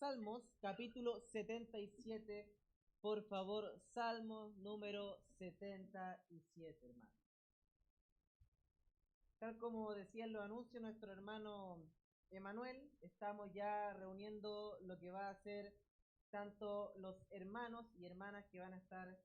Salmos, capítulo 77. Por favor, Salmos número 77, hermano. Tal como decían los anuncios, nuestro hermano Emanuel, estamos ya reuniendo lo que va a ser tanto los hermanos y hermanas que van a estar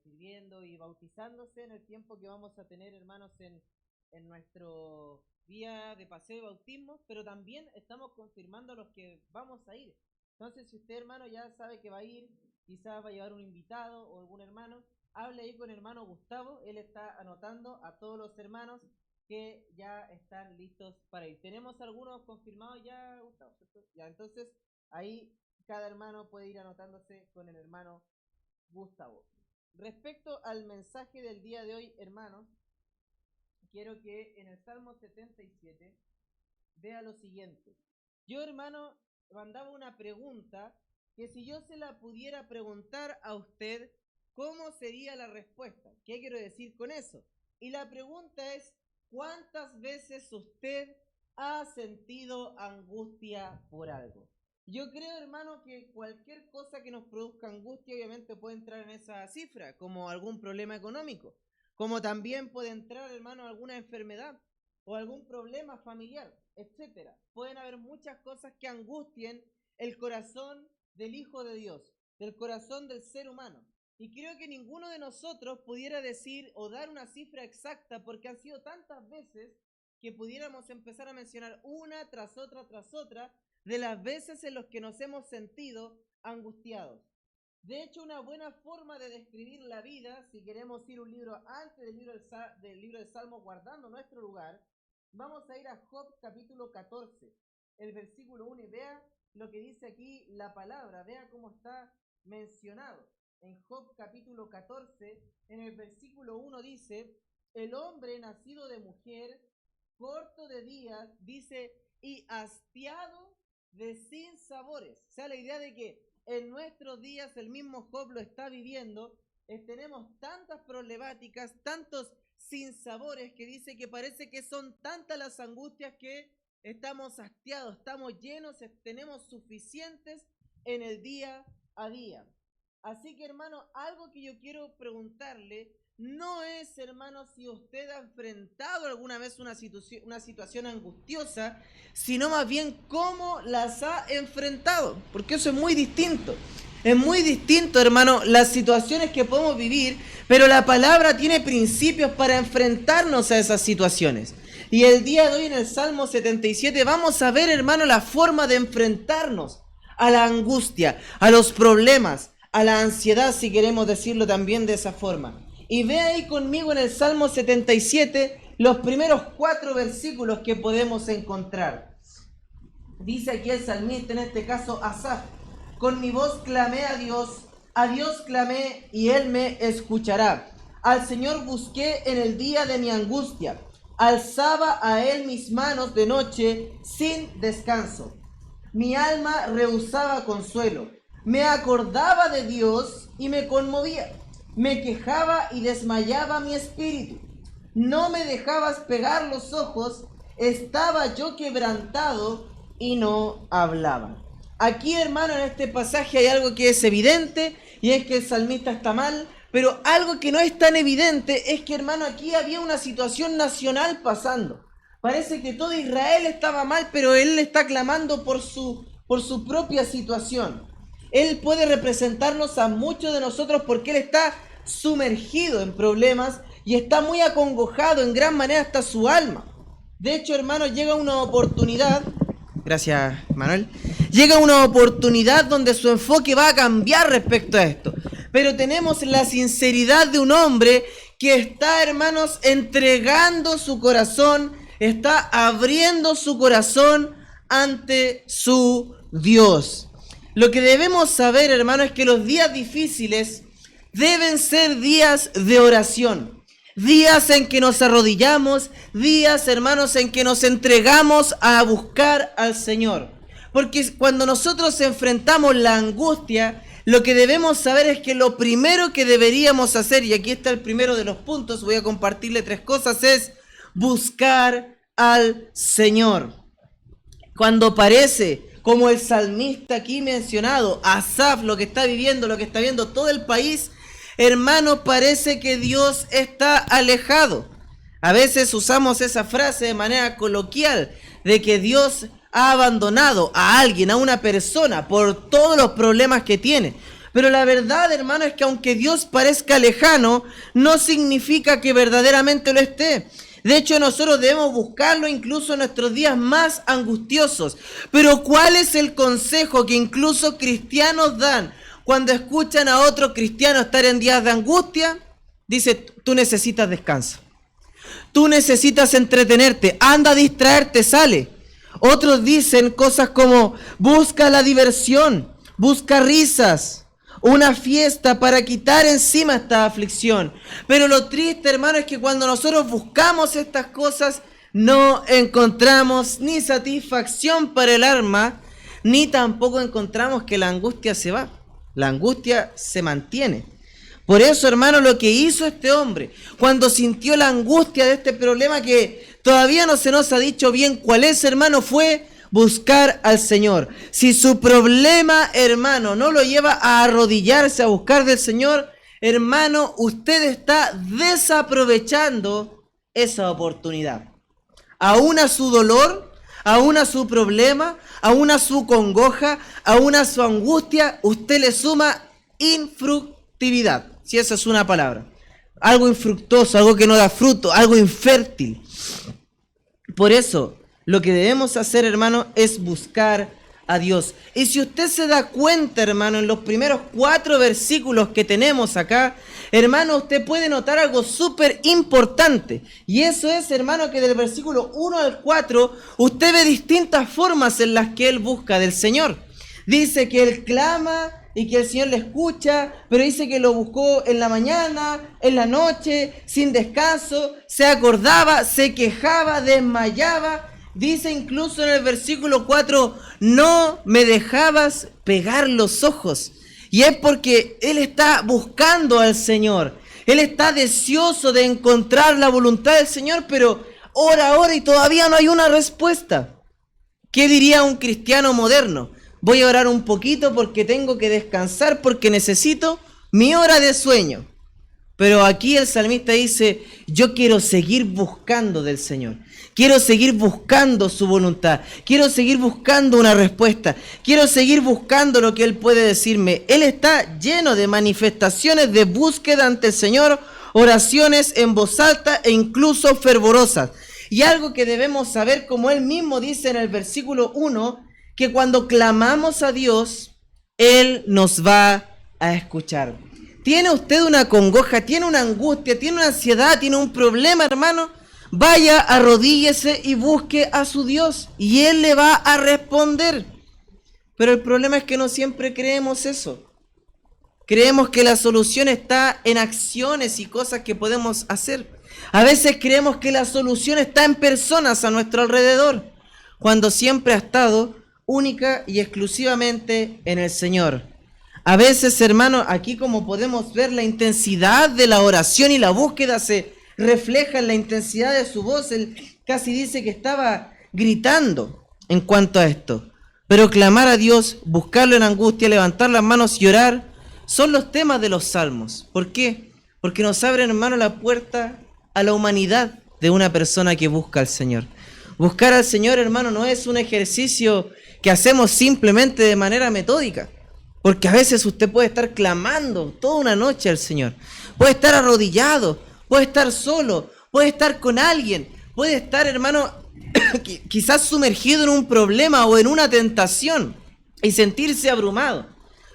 sirviendo y bautizándose en el tiempo que vamos a tener, hermanos, en nuestro día de paseo y bautismo, pero también estamos confirmando a los que vamos a ir. Entonces, si usted, hermano, ya sabe que va a ir, quizás va a llevar un invitado o algún hermano, hable ahí con el hermano Gustavo, él está anotando a todos los hermanos que ya están listos para ir. Tenemos algunos confirmados ya, Gustavo, ¿cierto? Ya, entonces ahí cada hermano puede ir anotándose con el hermano Gustavo. Respecto al mensaje del día de hoy, hermanos, quiero que en el Salmo 77 vea lo siguiente. Yo, hermano, mandaba una pregunta que si yo se la pudiera preguntar a usted, ¿cómo sería la respuesta? ¿Qué quiero decir con eso? Y la pregunta es, ¿cuántas veces usted ha sentido angustia por algo? Yo creo, hermano, que cualquier cosa que nos produzca angustia obviamente puede entrar en esa cifra, como algún problema económico, como también puede entrar, hermano, alguna enfermedad o algún problema familiar, etcétera. Pueden haber muchas cosas que angustien el corazón del Hijo de Dios, del corazón del ser humano. Y creo que ninguno de nosotros pudiera decir o dar una cifra exacta, porque han sido tantas veces que pudiéramos empezar a mencionar una tras otra de las veces en las que nos hemos sentido angustiados. De hecho, una buena forma de describir la vida, si queremos ir un libro antes del libro de Salmos, guardando nuestro lugar, vamos a ir a Job capítulo 14, el versículo 1, y vea lo que dice aquí la palabra, vea cómo está mencionado. En Job capítulo 14, en el versículo 1 dice, el hombre nacido de mujer, corto de días, dice, y hastiado de sinsabores. O sea, la idea de que en nuestros días el mismo Job lo está viviendo, tenemos tantas problemáticas, tantos sinsabores, que dice que parece que son tantas las angustias que estamos hastiados, estamos llenos, tenemos suficientes en el día a día. Así que, hermano, algo que yo quiero preguntarle no es, hermano, si usted ha enfrentado alguna vez una situación angustiosa, sino más bien cómo las ha enfrentado, porque eso es muy distinto. Es muy distinto, hermano, las situaciones que podemos vivir, pero la palabra tiene principios para enfrentarnos a esas situaciones. Y el día de hoy en el Salmo 77 vamos a ver, hermano, la forma de enfrentarnos a la angustia, a los problemas, a la ansiedad, si queremos decirlo también de esa forma. Y ve ahí conmigo en el Salmo 77 los primeros 4 versículos que podemos encontrar. Dice aquí el salmista, en este caso Asaf, con mi voz clamé a Dios clamé y Él me escuchará. Al Señor busqué en el día de mi angustia, alzaba a Él mis manos de noche sin descanso. Mi alma rehusaba consuelo, me acordaba de Dios y me conmovía. Me quejaba y desmayaba mi espíritu. No me dejabas pegar los ojos, estaba yo quebrantado y no hablaba. Aquí, hermano, en este pasaje hay algo que es evidente, y es que el salmista está mal, pero algo que no es tan evidente es que, hermano, aquí había una situación nacional pasando. Parece que todo Israel estaba mal, pero él está clamando por su propia situación. Él puede representarnos a muchos de nosotros porque él está sumergido en problemas y está muy acongojado en gran manera hasta su alma. De hecho, hermano, llega una oportunidad, gracias Manuel, llega una oportunidad donde su enfoque va a cambiar respecto a esto. Pero tenemos la sinceridad de un hombre que está, hermanos, entregando su corazón, está abriendo su corazón ante su Dios. Lo que debemos saber, hermano, es que los días difíciles deben ser días de oración. Días en que nos arrodillamos, días, hermanos, en que nos entregamos a buscar al Señor. Porque cuando nosotros enfrentamos la angustia, lo que debemos saber es que lo primero que deberíamos hacer, y aquí está el primero de los puntos, voy a compartirle 3 cosas, es buscar al Señor. Cuando parece como el salmista aquí mencionado, Asaf, lo que está viviendo, lo que está viendo todo el país, hermano, parece que Dios está alejado. A veces usamos esa frase de manera coloquial, de que Dios ha abandonado a alguien, a una persona, por todos los problemas que tiene. Pero la verdad, hermano, es que aunque Dios parezca lejano, no significa que verdaderamente lo esté. De hecho, nosotros debemos buscarlo incluso en nuestros días más angustiosos. Pero ¿cuál es el consejo que incluso cristianos dan cuando escuchan a otro cristiano estar en días de angustia? Dice, tú necesitas descanso. Tú necesitas entretenerte, anda a distraerte, sale. Otros dicen cosas como, busca la diversión, busca risas, una fiesta para quitar encima esta aflicción. Pero lo triste, hermano, es que cuando nosotros buscamos estas cosas, no encontramos ni satisfacción para el alma, ni tampoco encontramos que la angustia se va. La angustia se mantiene. Por eso, hermano, lo que hizo este hombre, cuando sintió la angustia de este problema que todavía no se nos ha dicho bien cuál es, hermano, fue buscar al Señor. Si su problema, hermano, no lo lleva a arrodillarse a buscar del Señor, hermano, usted está desaprovechando esa oportunidad. Aún a su dolor, aún a su problema, aún a su congoja, aún a su angustia, usted le suma infructividad. Si esa es una palabra, algo infructuoso, algo que no da fruto, algo infértil. Por eso, lo que debemos hacer, hermano, es buscar a Dios. Y si usted se da cuenta, hermano, en los primeros 4 versículos que tenemos acá, hermano, usted puede notar algo súper importante. Y eso es, hermano, que del versículo 1 al 4, usted ve distintas formas en las que él busca del Señor. Dice que él clama y que el Señor le escucha, pero dice que lo buscó en la mañana, en la noche, sin descanso, se acordaba, se quejaba, desmayaba. Dice incluso en el versículo 4, no me dejabas pegar los ojos. Y es porque él está buscando al Señor. Él está deseoso de encontrar la voluntad del Señor, pero ora y todavía no hay una respuesta. ¿Qué diría un cristiano moderno? Voy a orar un poquito porque tengo que descansar, porque necesito mi hora de sueño. Pero aquí el salmista dice, yo quiero seguir buscando del Señor. Quiero seguir buscando su voluntad. Quiero seguir buscando una respuesta. Quiero seguir buscando lo que Él puede decirme. Él está lleno de manifestaciones de búsqueda ante el Señor, oraciones en voz alta e incluso fervorosas. Y algo que debemos saber, como Él mismo dice en el versículo 1, que cuando clamamos a Dios, Él nos va a escuchar. ¿Tiene usted una congoja, tiene una angustia, tiene una ansiedad, tiene un problema, hermano? Vaya, arrodíllese y busque a su Dios y Él le va a responder. Pero el problema es que no siempre creemos eso. Creemos que la solución está en acciones y cosas que podemos hacer. A veces creemos que la solución está en personas a nuestro alrededor, cuando siempre ha estado única y exclusivamente en el Señor. A veces, hermano, aquí como podemos ver, la intensidad de la oración y la búsqueda se refleja en la intensidad de su voz. Él casi dice que estaba gritando en cuanto a esto. Pero clamar a Dios, buscarlo en angustia, levantar las manos y orar, son los temas de los salmos. ¿Por qué? Porque nos abren, hermano, la puerta a la humanidad de una persona que busca al Señor. Buscar al Señor, hermano, no es un ejercicio que hacemos simplemente de manera metódica. Porque a veces usted puede estar clamando toda una noche al Señor. Puede estar arrodillado, puede estar solo, puede estar con alguien, puede estar, hermano, quizás sumergido en un problema o en una tentación y sentirse abrumado.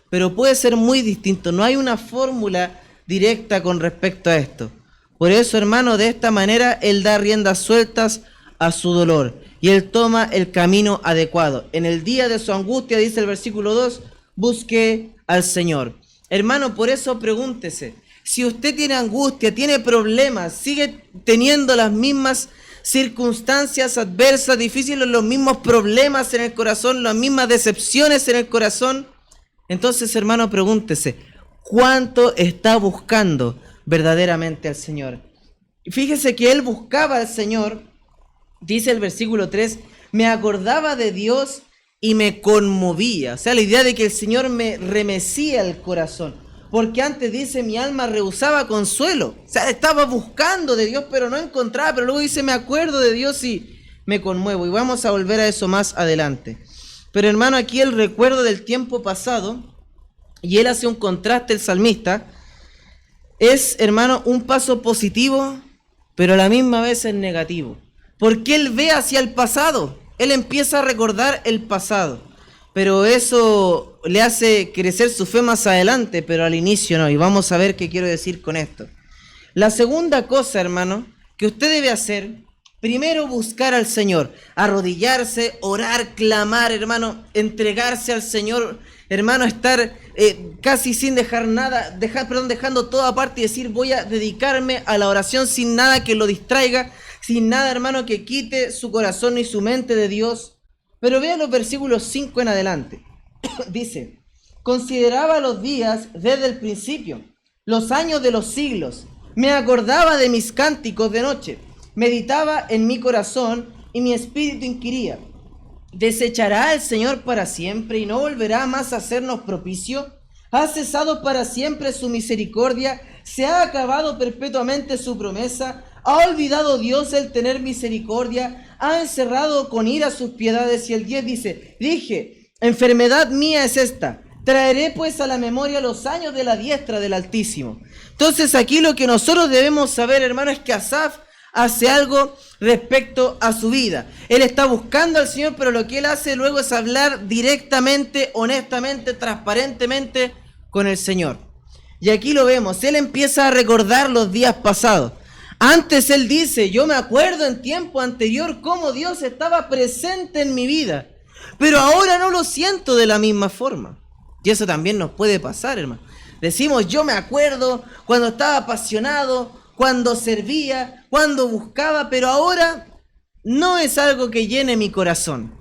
Pero puede ser muy distinto. No hay una fórmula directa con respecto a esto. Por eso, hermano, de esta manera Él da riendas sueltas a su dolor y Él toma el camino adecuado. En el día de su angustia, dice el versículo 2, busque al Señor. Hermano, por eso pregúntese, si usted tiene angustia, tiene problemas, sigue teniendo las mismas circunstancias adversas, difíciles, los mismos problemas en el corazón, las mismas decepciones en el corazón, entonces, hermano, pregúntese, ¿cuánto está buscando verdaderamente al Señor? Fíjese que él buscaba al Señor, dice el versículo 3, me acordaba de Dios y me conmovía. O sea, la idea de que el Señor me remecía el corazón. Porque antes dice, mi alma rehusaba consuelo. O sea, estaba buscando de Dios, pero no encontraba. Pero luego dice, me acuerdo de Dios y me conmuevo. Y vamos a volver a eso más adelante. Pero hermano, aquí el recuerdo del tiempo pasado, y él hace un contraste, el salmista, es, hermano, un paso positivo, pero a la misma vez es negativo. Porque él ve hacia el pasado. Él empieza a recordar el pasado. Pero eso le hace crecer su fe más adelante, pero al inicio no. Y vamos a ver qué quiero decir con esto. La segunda cosa, hermano, que usted debe hacer, primero buscar al Señor, arrodillarse, orar, clamar, hermano, entregarse al Señor, hermano, estar casi sin dejar nada, dejando todo aparte y decir, voy a dedicarme a la oración sin nada que lo distraiga, sin nada, hermano, que quite su corazón y su mente de Dios. Pero vean los versículos 5 en adelante. Dice, consideraba los días desde el principio, los años de los siglos. Me acordaba de mis cánticos de noche. Meditaba en mi corazón y mi espíritu inquiría. ¿Desechará el Señor para siempre y no volverá más a hacernos propicio? ¿Ha cesado para siempre su misericordia? ¿Se ha acabado perpetuamente su promesa? ¿Ha olvidado Dios el tener misericordia? ¿Ha encerrado con ira sus piedades? Y el 10 dice, dije, enfermedad mía es esta. Traeré pues a la memoria los años de la diestra del Altísimo. Entonces aquí lo que nosotros debemos saber, hermano, es que Asaf hace algo respecto a su vida. Él está buscando al Señor, pero lo que él hace luego es hablar directamente, honestamente, transparentemente con el Señor. Y aquí lo vemos, él empieza a recordar los días pasados. Antes él dice, yo me acuerdo en tiempo anterior cómo Dios estaba presente en mi vida, pero ahora no lo siento de la misma forma. Y eso también nos puede pasar, hermano. Decimos, yo me acuerdo cuando estaba apasionado, cuando servía, cuando buscaba, pero ahora no es algo que llene mi corazón.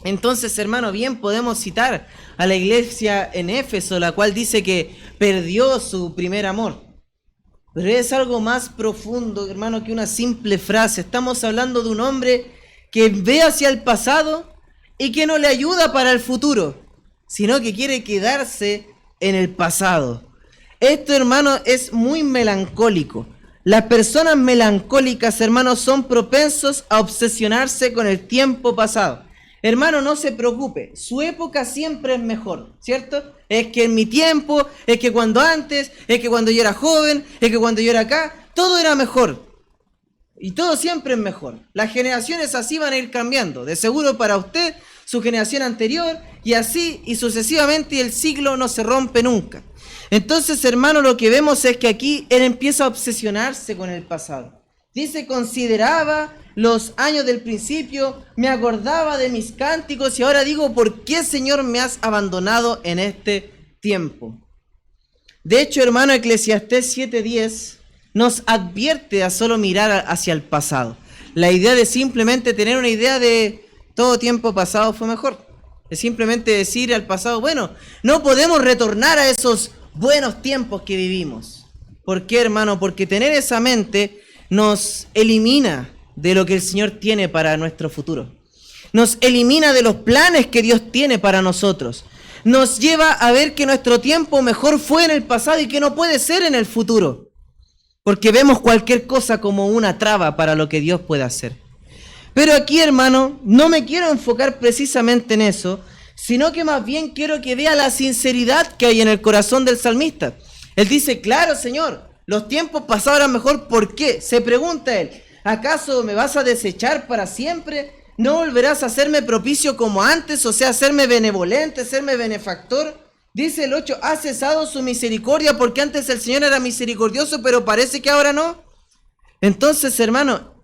Entonces, hermano, bien podemos citar a la iglesia en Éfeso, la cual dice que perdió su primer amor. Pero es algo más profundo, hermano, que una simple frase. Estamos hablando de un hombre que ve hacia el pasado y que no le ayuda para el futuro, sino que quiere quedarse en el pasado. Esto, hermano, es muy melancólico. Las personas melancólicas, hermanos, son propensos a obsesionarse con el tiempo pasado. Hermano, no se preocupe, su época siempre es mejor, ¿cierto? Es que en mi tiempo, es que cuando antes, es que cuando yo era joven, es que cuando yo era acá, todo era mejor. Y todo siempre es mejor. Las generaciones así van a ir cambiando. De seguro para usted, su generación anterior, y así y sucesivamente, y el siglo no se rompe nunca. Entonces, hermano, lo que vemos es que aquí él empieza a obsesionarse con el pasado. Dice, consideraba los años del principio, me acordaba de mis cánticos y ahora digo, ¿por qué, Señor, me has abandonado en este tiempo? De hecho, hermano, Eclesiastés 7:10 nos advierte a solo mirar hacia el pasado. La idea de simplemente tener una idea de todo tiempo pasado fue mejor. Es simplemente decir al pasado, bueno, no podemos retornar a esos buenos tiempos que vivimos. ¿Por qué, hermano? Porque tener esa mente nos elimina de lo que el Señor tiene para nuestro futuro. Nos elimina de los planes que Dios tiene para nosotros. Nos lleva a ver que nuestro tiempo mejor fue en el pasado y que no puede ser en el futuro. Porque vemos cualquier cosa como una traba para lo que Dios puede hacer. Pero aquí, hermano, no me quiero enfocar precisamente en eso, sino que más bien quiero que vea la sinceridad que hay en el corazón del salmista. Él dice, claro, Señor, los tiempos pasados eran mejor. ¿Por qué? Se pregunta él, ¿acaso me vas a desechar para siempre? ¿No volverás a hacerme propicio como antes? O sea, hacerme benevolente, hacerme benefactor. Dice el 8, ha cesado su misericordia, porque antes el Señor era misericordioso, pero parece que ahora no. Entonces, hermano,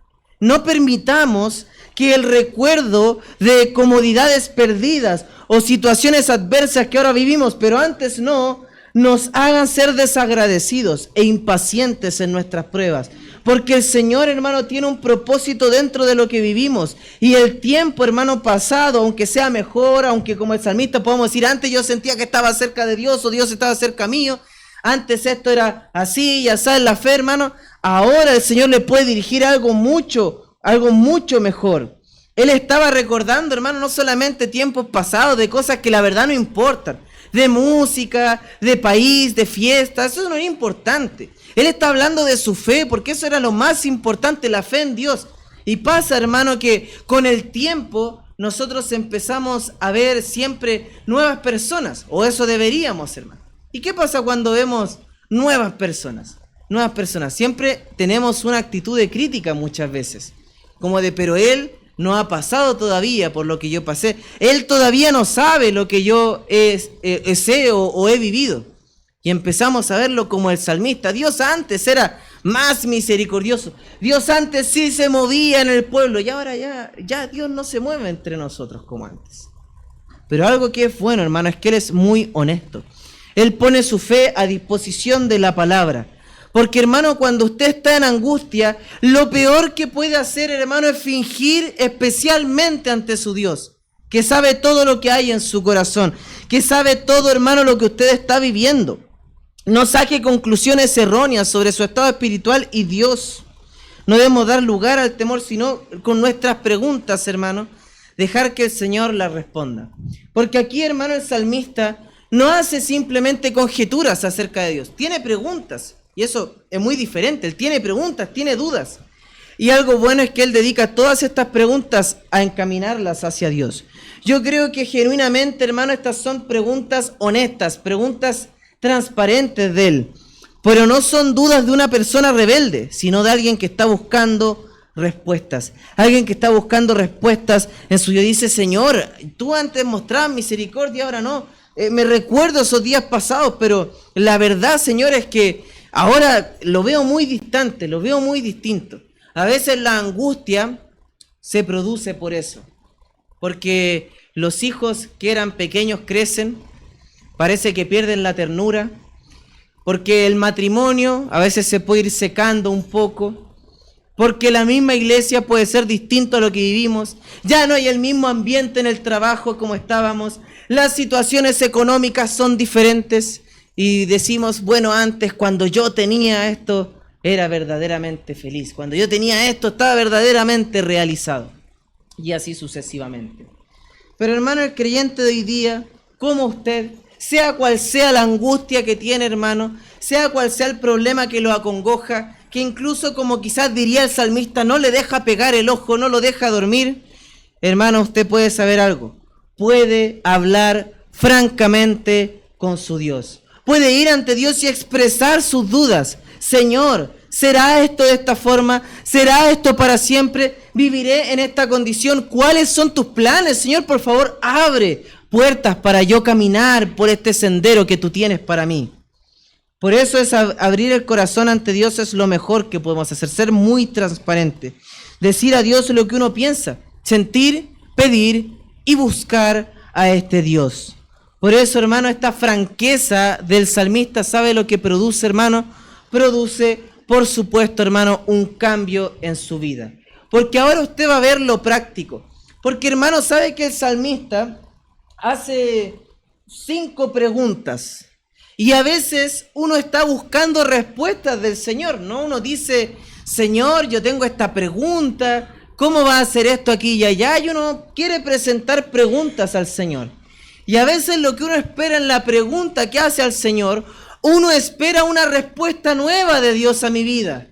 no permitamos que el recuerdo de comodidades perdidas o situaciones adversas que ahora vivimos, pero antes no, nos hagan ser desagradecidos e impacientes en nuestras pruebas. Porque el Señor, hermano, tiene un propósito dentro de lo que vivimos. Y el tiempo, hermano, pasado, aunque sea mejor, aunque como el salmista podemos decir, antes yo sentía que estaba cerca de Dios o Dios estaba cerca mío, antes esto era así y así en la fe, hermano, ahora el Señor le puede dirigir algo mucho mejor. Él estaba recordando, hermano, no solamente tiempos pasados, de cosas que la verdad no importan, de música, de país, de fiestas, eso no es importante. Él está hablando de su fe, porque eso era lo más importante, la fe en Dios. Y pasa, hermano, que con el tiempo nosotros empezamos a ver siempre nuevas personas, o eso deberíamos, hermano. ¿Y qué pasa cuando vemos nuevas personas? Nuevas personas, siempre tenemos una actitud de crítica muchas veces, como de, pero él no ha pasado todavía por lo que yo pasé. Él todavía no sabe lo que yo sé o he vivido. Y empezamos a verlo como el salmista. Dios antes era más misericordioso. Dios antes sí se movía en el pueblo. Y ahora ya Dios no se mueve entre nosotros como antes. Pero algo que es bueno, hermano, es que Él es muy honesto. Él pone su fe a disposición de la palabra. Porque, hermano, cuando usted está en angustia, lo peor que puede hacer, hermano, es fingir especialmente ante su Dios, que sabe todo lo que hay en su corazón, que sabe todo, hermano, lo que usted está viviendo. No saque conclusiones erróneas sobre su estado espiritual y Dios. No debemos dar lugar al temor, sino con nuestras preguntas, hermano, dejar que el Señor las responda. Porque aquí, hermano, el salmista no hace simplemente conjeturas acerca de Dios, tiene preguntas. Y eso es muy diferente. Él tiene preguntas, tiene dudas. Y algo bueno es que él dedica todas estas preguntas a encaminarlas hacia Dios. Yo creo que genuinamente, hermano, estas son preguntas honestas, preguntas transparentes de él. Pero no son dudas de una persona rebelde, sino de alguien que está buscando respuestas. Alguien que está buscando respuestas en su vida. Dice, Señor, tú antes mostrabas misericordia, ahora no. Me recuerdo esos días pasados, pero la verdad, Señor, es que ahora lo veo muy distante, lo veo muy distinto. A veces la angustia se produce por eso. Porque los hijos que eran pequeños crecen, parece que pierden la ternura. Porque el matrimonio a veces se puede ir secando un poco. Porque la misma iglesia puede ser distinto a lo que vivimos. Ya no hay el mismo ambiente en el trabajo como estábamos. Las situaciones económicas son diferentes. Y decimos, bueno, antes cuando yo tenía esto, era verdaderamente feliz. Cuando yo tenía esto, estaba verdaderamente realizado. Y así sucesivamente. Pero hermano, el creyente de hoy día, como usted, sea cual sea la angustia que tiene, hermano, sea cual sea el problema que lo acongoja, que incluso como quizás diría el salmista, no le deja pegar el ojo, no lo deja dormir, hermano, usted puede saber algo. Puede hablar francamente con su Dios. Puede ir ante Dios y expresar sus dudas. Señor, ¿será esto de esta forma? ¿Será esto para siempre? ¿Viviré en esta condición? ¿Cuáles son tus planes? Señor, por favor, abre puertas para yo caminar por este sendero que tú tienes para mí. Por eso es abrir el corazón ante Dios es lo mejor que podemos hacer. Ser muy transparente. Decir a Dios lo que uno piensa. Sentir, pedir y buscar a este Dios. Por eso, hermano, esta franqueza del salmista, ¿sabe lo que produce, hermano? Produce, por supuesto, hermano, un cambio en su vida. Porque ahora usted va a ver lo práctico. Porque, hermano, ¿sabe que el salmista hace 5 preguntas? Y a veces uno está buscando respuestas del Señor, ¿no? Uno dice, Señor, yo tengo esta pregunta, ¿cómo va a hacer esto aquí y allá? Y uno quiere presentar preguntas al Señor. Y a veces lo que uno espera en la pregunta que hace al Señor, uno espera una respuesta nueva de Dios a mi vida.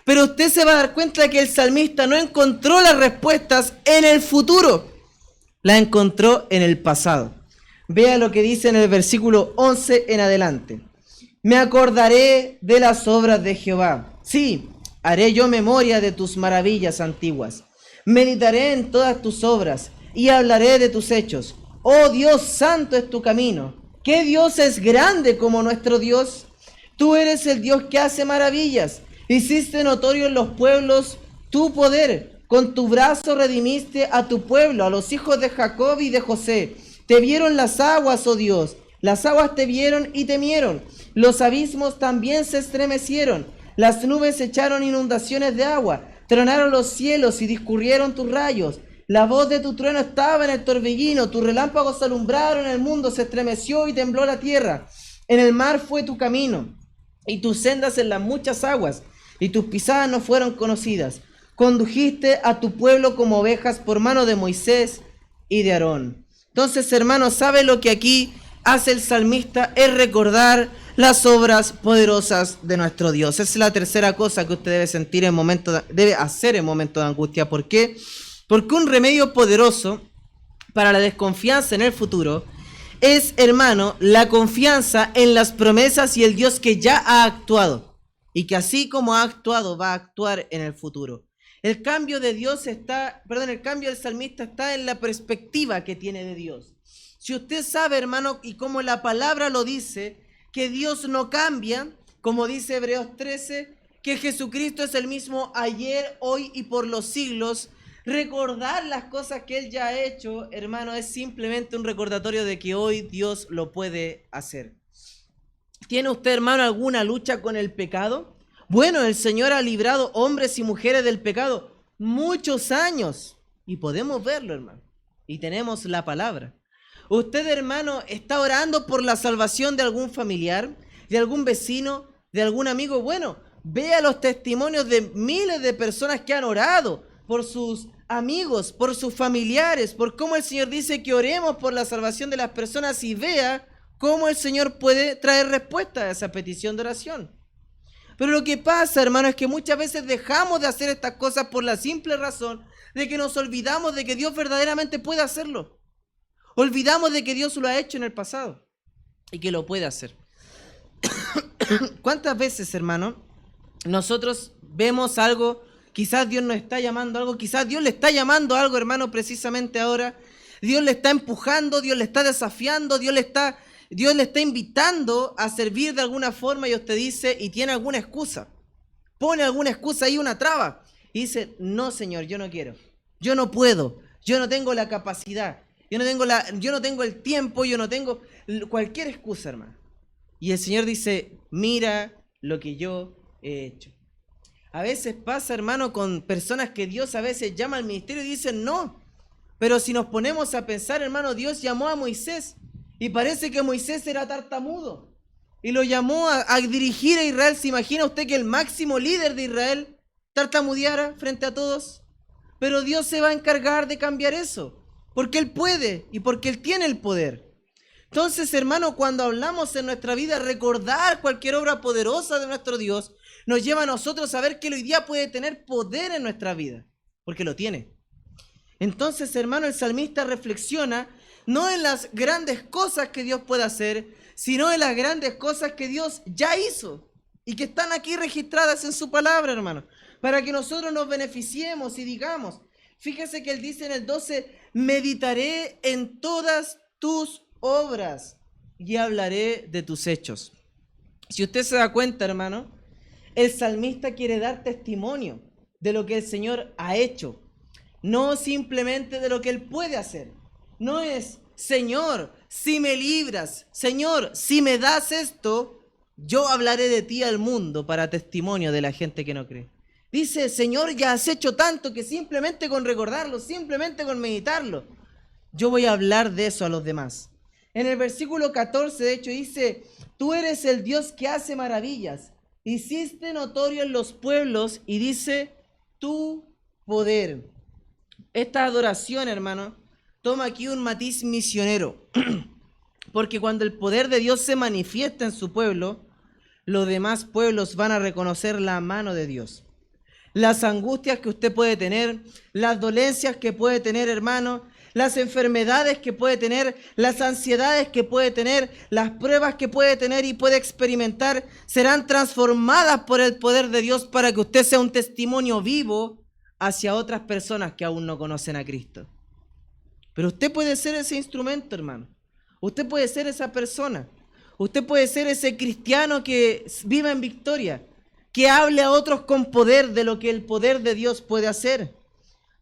Pero usted se va a dar cuenta de que el salmista no encontró las respuestas en el futuro, las encontró en el pasado. Vea lo que dice en el versículo 11 en adelante. Me acordaré de las obras de Jehová. Sí, haré yo memoria de tus maravillas antiguas. Meditaré en todas tus obras y hablaré de tus hechos. Oh Dios, santo es tu camino. ¿Qué Dios es grande como nuestro Dios? Tú eres el Dios que hace maravillas. Hiciste notorio en los pueblos tu poder. Con tu brazo redimiste a tu pueblo, a los hijos de Jacob y de José. Te vieron las aguas, oh Dios. Las aguas te vieron y temieron. Los abismos también se estremecieron. Las nubes echaron inundaciones de agua. Tronaron los cielos y discurrieron tus rayos. La voz de tu trueno estaba en el torbellino, tus relámpagos alumbraron el mundo, se estremeció y tembló la tierra. En el mar fue tu camino, y tus sendas en las muchas aguas, y tus pisadas no fueron conocidas. condujiste a tu pueblo como ovejas por mano de Moisés y de Aarón. Entonces, hermanos, ¿sabe lo que aquí hace el salmista? Es recordar las obras poderosas de nuestro Dios. Esa es la tercera cosa que usted debe sentir debe hacer en momentos de angustia. ¿Por qué? Porque un remedio poderoso para la desconfianza en el futuro es, hermano, la confianza en las promesas y el Dios que ya ha actuado y que así como ha actuado va a actuar en el futuro. El cambio del salmista está en la perspectiva que tiene de Dios. Si usted sabe, hermano, y como la palabra lo dice, que Dios no cambia, como dice Hebreos 13, que Jesucristo es el mismo ayer, hoy y por los siglos, recordar las cosas que Él ya ha hecho, hermano, es simplemente un recordatorio de que hoy Dios lo puede hacer. ¿Tiene usted, hermano, alguna lucha con el pecado? Bueno, el Señor ha librado hombres y mujeres del pecado muchos años y podemos verlo, hermano, y tenemos la palabra. Usted, hermano, está orando por la salvación de algún familiar, de algún vecino, de algún amigo. Bueno, vea los testimonios de miles de personas que han orado por sus amigos, por sus familiares, por cómo el Señor dice que oremos por la salvación de las personas y vea cómo el Señor puede traer respuesta a esa petición de oración. Pero lo que pasa, hermano, es que muchas veces dejamos de hacer estas cosas por la simple razón de que nos olvidamos de que Dios verdaderamente puede hacerlo. Olvidamos de que Dios lo ha hecho en el pasado y que lo puede hacer. ¿Cuántas veces, hermano, nosotros vemos algo, quizás Dios nos está llamando algo, quizás Dios le está llamando algo, hermano, precisamente ahora? Dios le está empujando, Dios le está desafiando, Dios le está invitando a servir de alguna forma y usted dice, y tiene alguna excusa, pone alguna excusa ahí, una traba, y dice, no, Señor, yo no quiero, yo no puedo, yo no tengo la capacidad, yo no tengo el tiempo, yo no tengo cualquier excusa, hermano. Y el Señor dice, mira lo que yo he hecho. A veces pasa, hermano, con personas que Dios a veces llama al ministerio y dicen no. Pero si nos ponemos a pensar, hermano, Dios llamó a Moisés y parece que Moisés era tartamudo y lo llamó a dirigir a Israel. ¿Se imagina usted que el máximo líder de Israel tartamudeara frente a todos? Pero Dios se va a encargar de cambiar eso, porque Él puede y porque Él tiene el poder. Entonces, hermano, cuando hablamos en nuestra vida, recordar cualquier obra poderosa de nuestro Dios nos lleva a nosotros a ver que Él hoy día puede tener poder en nuestra vida, porque lo tiene. Entonces, hermano, el salmista reflexiona no en las grandes cosas que Dios puede hacer, sino en las grandes cosas que Dios ya hizo y que están aquí registradas en su palabra, hermano, para que nosotros nos beneficiemos y digamos, fíjese que Él dice en el 12, meditaré en todas tus obras y hablaré de tus hechos. Si usted se da cuenta, hermano, el salmista quiere dar testimonio de lo que el Señor ha hecho, no simplemente de lo que Él puede hacer. No es, Señor, si me libras, Señor, si me das esto, yo hablaré de ti al mundo para testimonio de la gente que no cree. Dice, Señor, ya has hecho tanto que simplemente con recordarlo, simplemente con meditarlo, yo voy a hablar de eso a los demás. En el versículo 14, de hecho, dice, tú eres el Dios que hace maravillas, hiciste notorio en los pueblos y dice, tu poder. Esta adoración, hermano, toma aquí un matiz misionero, porque cuando el poder de Dios se manifiesta en su pueblo, los demás pueblos van a reconocer la mano de Dios. Las angustias que usted puede tener, las dolencias que puede tener, hermano, las enfermedades que puede tener, las ansiedades que puede tener, las pruebas que puede tener y puede experimentar, serán transformadas por el poder de Dios para que usted sea un testimonio vivo hacia otras personas que aún no conocen a Cristo. Pero usted puede ser ese instrumento, hermano. Usted puede ser esa persona. Usted puede ser ese cristiano que viva en victoria, que hable a otros con poder de lo que el poder de Dios puede hacer.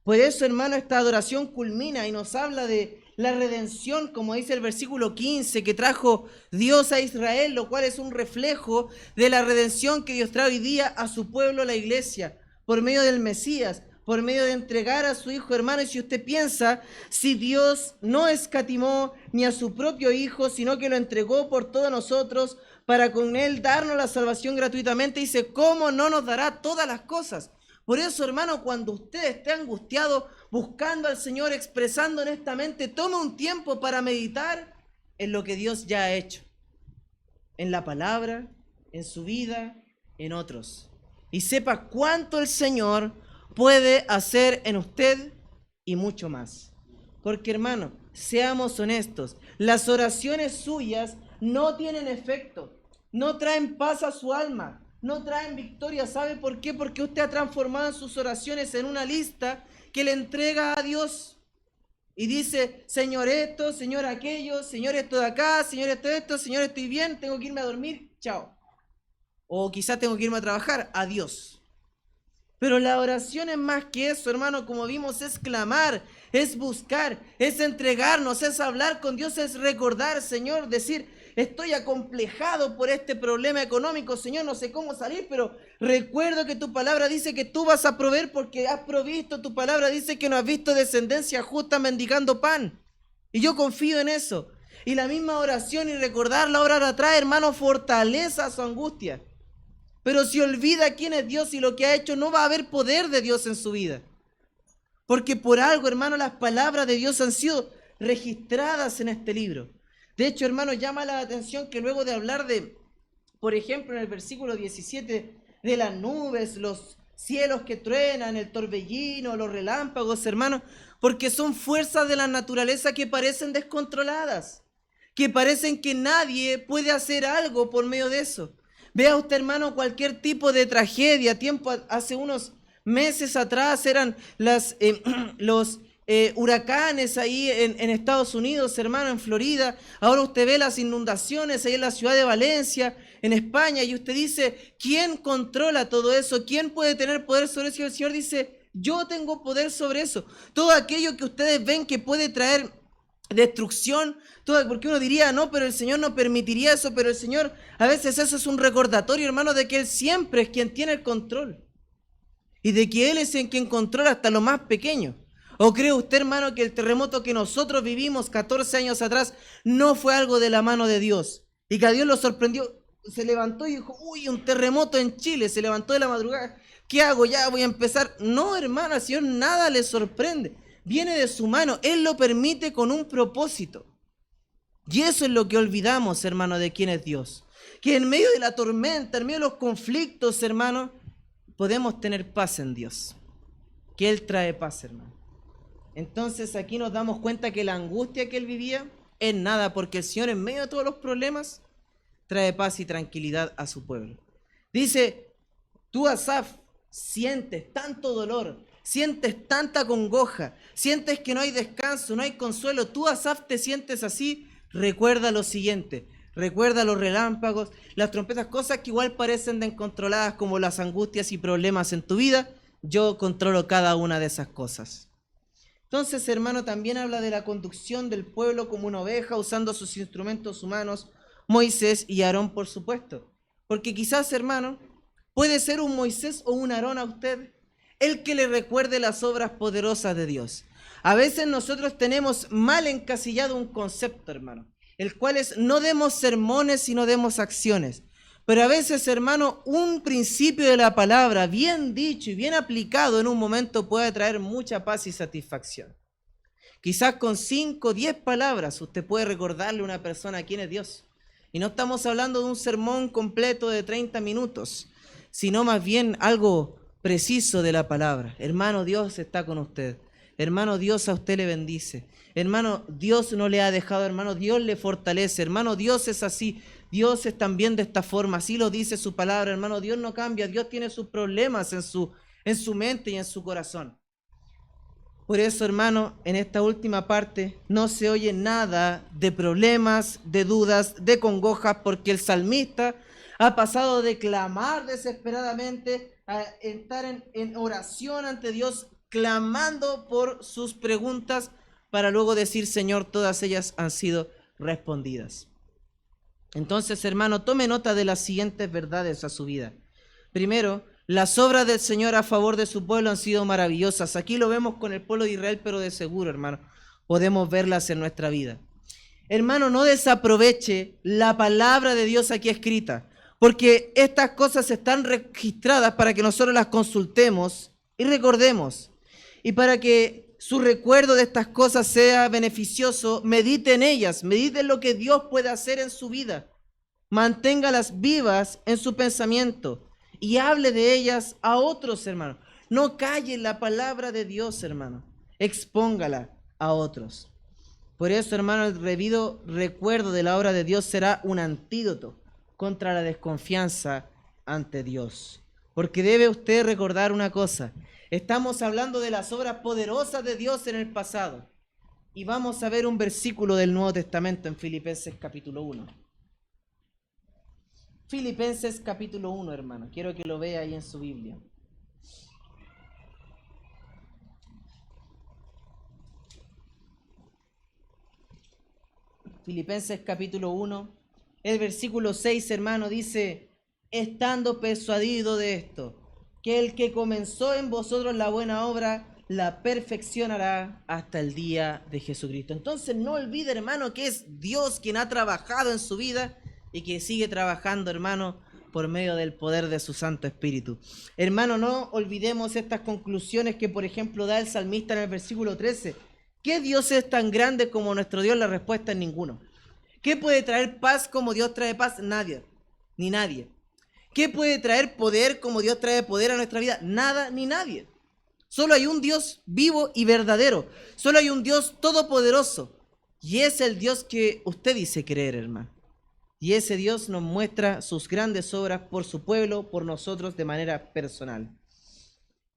Por eso, hermano, esta adoración culmina y nos habla de la redención, como dice el versículo 15, que trajo Dios a Israel, lo cual es un reflejo de la redención que Dios trae hoy día a su pueblo, la iglesia, por medio del Mesías, por medio de entregar a su Hijo, hermano. Y si usted piensa, si Dios no escatimó ni a su propio Hijo, sino que lo entregó por todos nosotros, para con Él darnos la salvación gratuitamente, dice, ¿cómo no nos dará todas las cosas? Por eso, hermano, cuando usted esté angustiado, buscando al Señor, expresando honestamente, tome un tiempo para meditar en lo que Dios ya ha hecho, en la palabra, en su vida, en otros. Y sepa cuánto el Señor puede hacer en usted y mucho más. Porque, hermano, seamos honestos, las oraciones suyas no tienen efecto, no traen paz a su alma, no traen victoria. ¿Sabe por qué? Porque usted ha transformado sus oraciones en una lista que le entrega a Dios. Y dice, Señor esto, Señor aquello, Señor esto de acá, Señor esto, Señor estoy bien, tengo que irme a dormir, chao. O quizás tengo que irme a trabajar, adiós. Pero la oración es más que eso, hermano, como vimos, es clamar, es buscar, es entregarnos, es hablar con Dios, es recordar, Señor, decir, estoy acomplejado por este problema económico, Señor, no sé cómo salir, pero recuerdo que tu palabra dice que tú vas a proveer porque has provisto, tu palabra dice que no has visto descendencia justa mendigando pan. Y yo confío en eso. Y la misma oración y recordar la hora atrás, hermano, fortaleza a su angustia. Pero si olvida quién es Dios y lo que ha hecho, no va a haber poder de Dios en su vida. Porque por algo, hermano, las palabras de Dios han sido registradas en este libro. De hecho, hermano, llama la atención que luego de hablar de, por ejemplo, en el versículo 17, de las nubes, los cielos que truenan, el torbellino, los relámpagos, hermano, porque son fuerzas de la naturaleza que parecen descontroladas, que parecen que nadie puede hacer algo por medio de eso. Vea usted, hermano, cualquier tipo de tragedia. Hace unos meses atrás eran los huracanes ahí en Estados Unidos, hermano, en Florida. Ahora usted ve las inundaciones ahí en la ciudad de Valencia, en España, y usted dice, ¿quién controla todo eso? ¿Quién puede tener poder sobre eso? Y el Señor dice, yo tengo poder sobre eso. Todo aquello que ustedes ven que puede traer destrucción, porque uno diría, no, pero el Señor no permitiría eso, pero el Señor, a veces eso es un recordatorio, hermano, de que Él siempre es quien tiene el control y de que Él es en quien controla hasta lo más pequeño. ¿O cree usted, hermano, que el terremoto que nosotros vivimos 14 años atrás no fue algo de la mano de Dios y que a Dios lo sorprendió? Se levantó y dijo, uy, un terremoto en Chile, se levantó de la madrugada, ¿qué hago? Ya voy a empezar. No, hermano, al Señor nada le sorprende. Viene de su mano, Él lo permite con un propósito. Y eso es lo que olvidamos, hermano, de quién es Dios. Que en medio de la tormenta, en medio de los conflictos, hermano, podemos tener paz en Dios. Que Él trae paz, hermano. Entonces aquí nos damos cuenta que la angustia que Él vivía es nada, porque el Señor en medio de todos los problemas trae paz y tranquilidad a su pueblo. Dice, tú, Asaf, sientes tanto dolor, sientes tanta congoja, sientes que no hay descanso, no hay consuelo. Tú, Asaf, te sientes así. Recuerda lo siguiente, recuerda los relámpagos, las trompetas, cosas que igual parecen descontroladas como las angustias y problemas en tu vida. Yo controlo cada una de esas cosas. Entonces, hermano, también habla de la conducción del pueblo como una oveja, usando sus instrumentos humanos, Moisés y Aarón, por supuesto. Porque quizás, hermano, puede ser un Moisés o un Aarón a usted el que le recuerde las obras poderosas de Dios. A veces nosotros tenemos mal encasillado un concepto, hermano, el cual es no demos sermones sino demos acciones. Pero a veces, hermano, un principio de la palabra bien dicho y bien aplicado en un momento puede traer mucha paz y satisfacción. Quizás con 5 o 10 palabras usted puede recordarle a una persona quién es Dios. Y no estamos hablando de un sermón completo de 30 minutos, sino más bien algo preciso de la palabra. Hermano, Dios está con usted. Hermano, Dios a usted le bendice. Hermano, Dios no le ha dejado. Hermano, Dios le fortalece. Hermano, Dios es así. Dios es también de esta forma. Así lo dice su palabra. Hermano, Dios no cambia. Dios tiene sus problemas en su mente y en su corazón. Por eso, hermano, en esta última parte no se oye nada de problemas, de dudas, de congojas, porque el salmista ha pasado de clamar desesperadamente a estar en oración ante Dios, clamando por sus preguntas, para luego decir, Señor, todas ellas han sido respondidas. Entonces, hermano, tome nota de las siguientes verdades a su vida. Primero, las obras del Señor a favor de su pueblo han sido maravillosas. Aquí lo vemos con el pueblo de Israel, pero de seguro, hermano, podemos verlas en nuestra vida. Hermano, no desaproveche la palabra de Dios aquí escrita, porque estas cosas están registradas para que nosotros las consultemos y recordemos. Y para que su recuerdo de estas cosas sea beneficioso, medite en ellas, medite en lo que Dios puede hacer en su vida. Manténgalas vivas en su pensamiento y hable de ellas a otros, hermanos. No calle la palabra de Dios, hermano. Expóngala a otros. Por eso, hermano, el debido recuerdo de la obra de Dios será un antídoto contra la desconfianza ante Dios. Porque debe usted recordar una cosa. Estamos hablando de las obras poderosas de Dios en el pasado. Y vamos a ver un versículo del Nuevo Testamento en Filipenses capítulo 1. Filipenses capítulo 1, hermano. Quiero que lo vea ahí en su Biblia. Filipenses capítulo 1, el versículo 6, hermano, dice: estando persuadido de esto, que el que comenzó en vosotros la buena obra, la perfeccionará hasta el día de Jesucristo. Entonces no olvide, hermano, que es Dios quien ha trabajado en su vida y que sigue trabajando, hermano, por medio del poder de su Santo Espíritu. Hermano, no olvidemos estas conclusiones que, por ejemplo, da el salmista en el versículo 13. ¿Qué Dios es tan grande como nuestro Dios? La respuesta es ninguno. ¿Qué puede traer paz como Dios trae paz? Nadie, ni nadie. ¿Qué puede traer poder como Dios trae poder a nuestra vida? Nada ni nadie. Solo hay un Dios vivo y verdadero. Solo hay un Dios todopoderoso. Y es el Dios que usted dice creer, hermano. Y ese Dios nos muestra sus grandes obras por su pueblo, por nosotros de manera personal.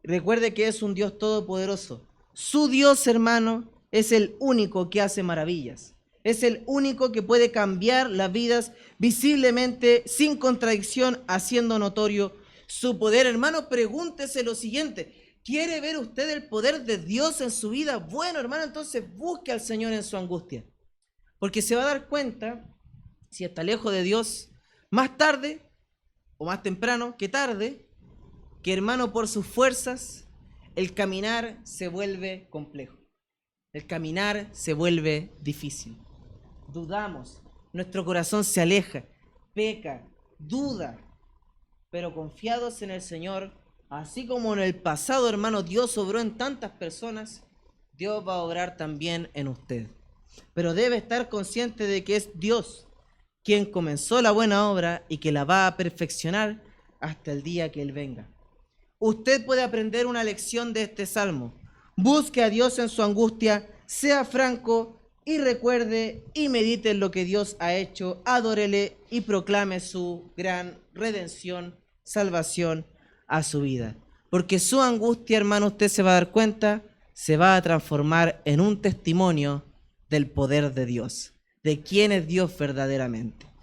Recuerde que es un Dios todopoderoso. Su Dios, hermano, es el único que hace maravillas. Es el único que puede cambiar las vidas visiblemente, sin contradicción, haciendo notorio su poder. Hermano, pregúntese lo siguiente: ¿quiere ver usted el poder de Dios en su vida? Bueno, hermano, entonces busque al Señor en su angustia. Porque se va a dar cuenta, si está lejos de Dios, más tarde, o más temprano que tarde, que, hermano, por sus fuerzas, el caminar se vuelve complejo. El caminar se vuelve difícil. Dudamos, nuestro corazón se aleja, peca, duda, pero confiados en el Señor, así como en el pasado, hermano, Dios obró en tantas personas, Dios va a obrar también en usted. Pero debe estar consciente de que es Dios quien comenzó la buena obra y que la va a perfeccionar hasta el día que Él venga. Usted puede aprender una lección de este salmo. Busque a Dios en su angustia, sea franco y recuerde y medite en lo que Dios ha hecho, adórele y proclame su gran redención, salvación a su vida. Porque su angustia, hermano, usted se va a dar cuenta, se va a transformar en un testimonio del poder de Dios, de quién es Dios verdaderamente.